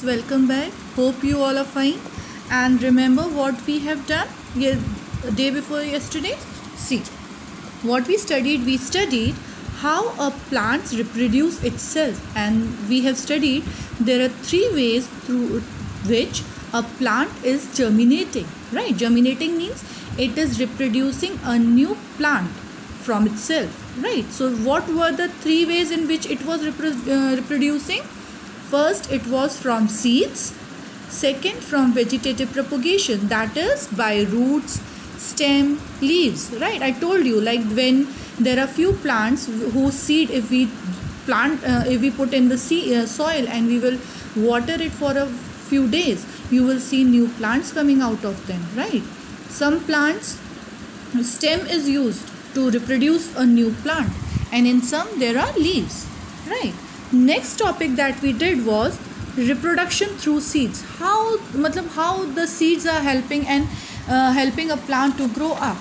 Welcome back. Hope you all are fine. And remember what we have done day before yesterday? See, what we studied, how a plant reproduce itself, and we have studied there are three ways through which a plant is germinating. Right? Germinating means it is reproducing a new plant from itself. Right? So what were the three ways in which it was reproducing? First, it was from seeds. Second, from vegetative propagation, that is by roots, stem, leaves. Right? I told you, like when there are few plants whose seed, if we put in the soil and we will water it for a few days, you will see new plants coming out of them. Right? Some plants, stem is used to reproduce a new plant, and in some there are leaves. Right? Next topic that we did was reproduction through seeds. How the seeds are helping a plant to grow up.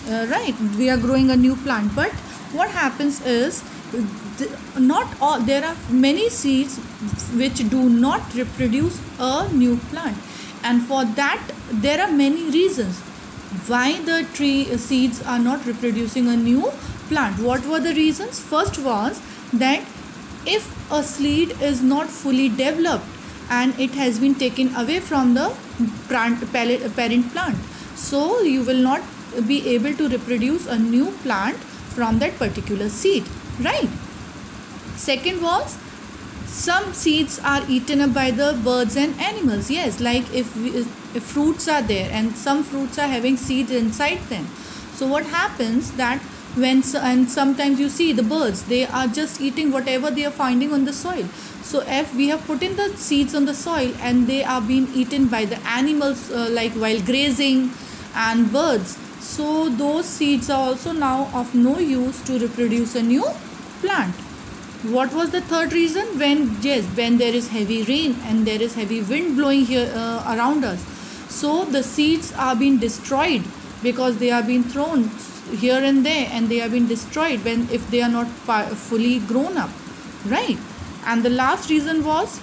Right? We are growing a new plant, but what happens is not all. There are many seeds which do not reproduce a new plant, and for that there are many reasons why the tree seeds are not reproducing a new plant. What were the reasons? First was that if a seed is not fully developed and it has been taken away from the parent plant, so you will not be able to reproduce a new plant from that particular seed. Right? Second was, some seeds are eaten up by the birds and animals. Yes, like if fruits are there and some fruits are having seeds inside them, so what happens that and sometimes you see the birds, they are just eating whatever they are finding on the soil. So if we have put in the seeds on the soil and they are being eaten by the animals, like while grazing, and birds, so those seeds are also now of no use to reproduce a new plant. What was the third reason? When there is heavy rain and there is heavy wind blowing here around us, so the seeds are being destroyed because they are being thrown here and there, and they have been destroyed if they are not fully grown up. Right? And the last reason was,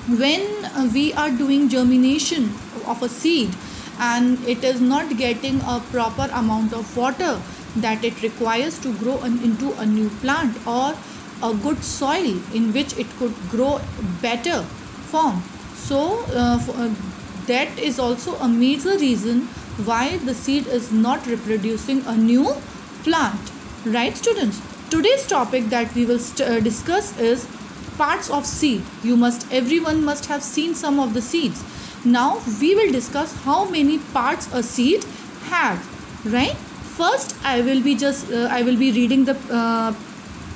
when we are doing germination of a seed and it is not getting a proper amount of water that it requires to grow into a new plant, or a good soil in which it could grow better form, so that is also a major reason why the seed is not reproducing a new plant. Right, students? Today's topic that we will discuss is parts of seed. Everyone must have seen some of the seeds. Now we will discuss how many parts a seed have. Right? First, I will be reading the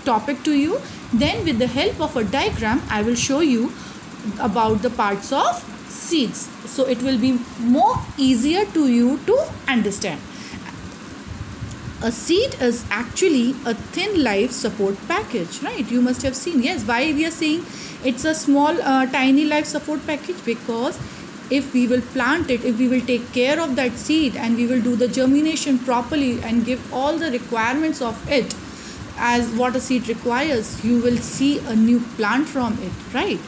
topic to you. Then with the help of a diagram, I will show you about the parts of seeds, so it will be more easier to you to understand. A seed is actually a thin life support package. Right? You must have seen. Yes, why we are saying it's a small tiny life support package? Because if we will plant it, if we will take care of that seed and we will do the germination properly and give all the requirements of it as what a seed requires, you will see a new plant from it. Right?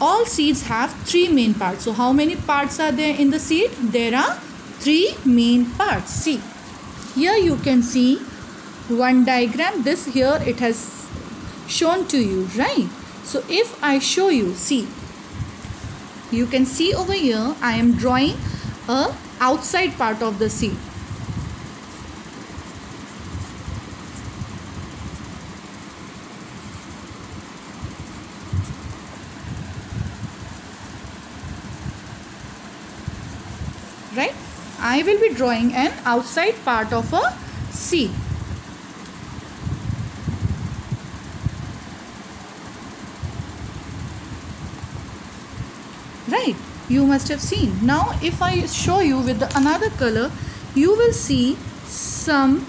All seeds have three main parts. So how many parts are there in the seed? There are three main parts. See, here you can see one diagram. This here it has shown to you. Right? So if I show you, see, you can see over here I am drawing a outside part of the seed. Right? I will be drawing an outside part of a seed. Right? You must have seen. Now if I show you with another color, you will see some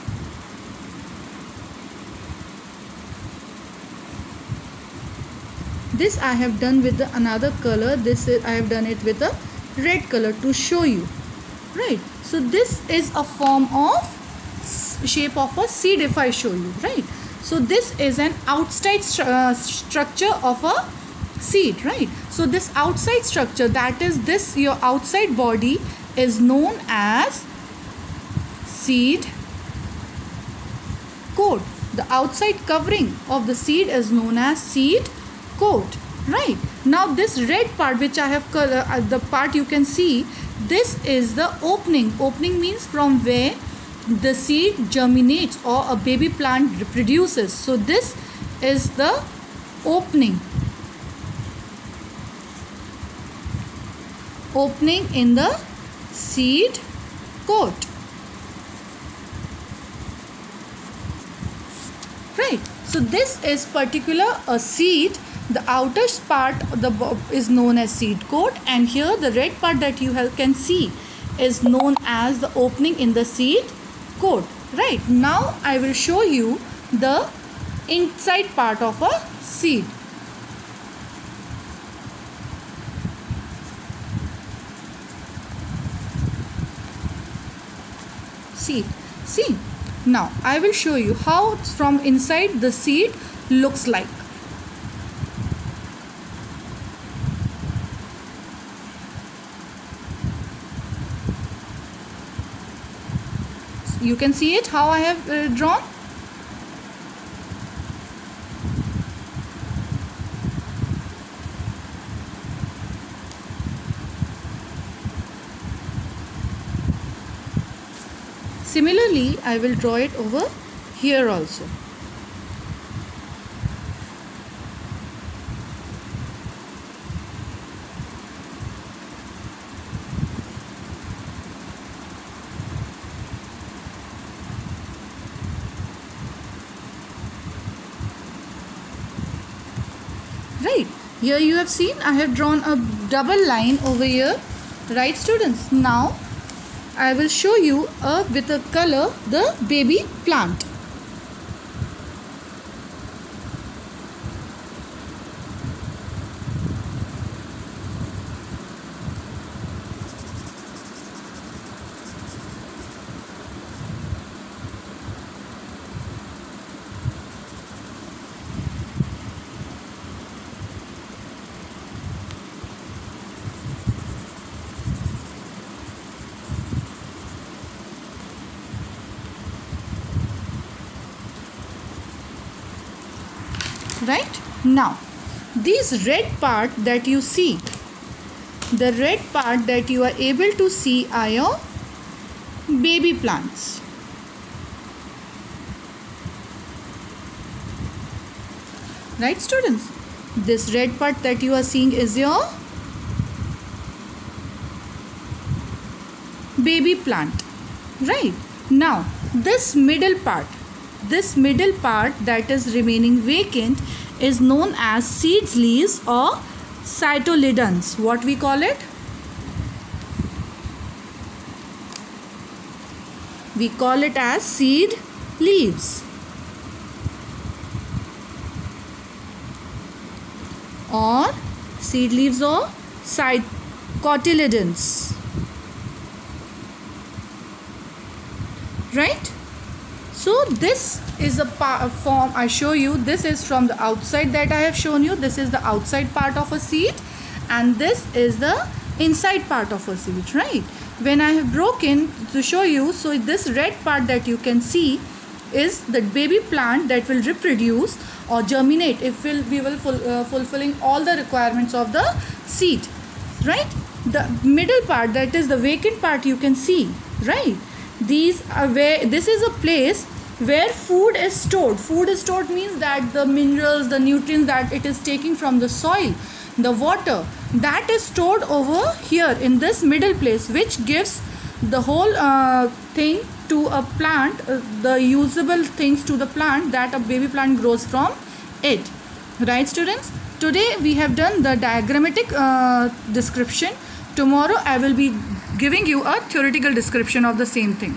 this I have done with another color. I have done it with a red color to show you. Right? So this is a form of shape of a seed if I show you. Right? So this is an outside structure of a seed, right? So this outside structure, that is this your outside body, is known as seed coat. The outside covering of the seed is known as seed coat, right? Now this red part which I have the part you can see, this is the opening. Opening means from where the seed germinates or a baby plant reproduces. So this is the opening in the seed coat, right? So this is particular a seed. The outer part is known as seed coat, and here the red part that you can see is known as the opening in the seed coat, right? Now I will show you the inside part of a seed. See, now I will show you how from inside the seed looks like. You can see it how I have drawn. Similarly, I will draw it over here also. Right, here you have seen I have drawn a double line over here, right students? Now I will show you with a color the baby plant. Right, now this red part that you see, the red part that you are able to see are your baby plants. Right students, this red part that you are seeing is your baby plant, right? Now this middle part that is remaining vacant is known as seeds leaves or cytoledons. What we call it? We call it as seed leaves or cotyledons, right? So this is a form I show you. This is from the outside that I have shown you. This is the outside part of a seed, and this is the inside part of a seed, right? When I have broken to show you, so this red part that you can see is the baby plant that will reproduce or germinate if we will fulfilling all the requirements of the seed, right? The middle part, that is the vacant part, you can see, right? These are where this is a place where food is stored. Food is stored means that the minerals, the nutrients that it is taking from the soil, the water, that is stored over here in this middle place, which gives the whole thing to a plant, the usable things to the plant, that a baby plant grows from it, right students? Today we have done the diagrammatic description. Tomorrow I will be giving you a theoretical description of the same thing.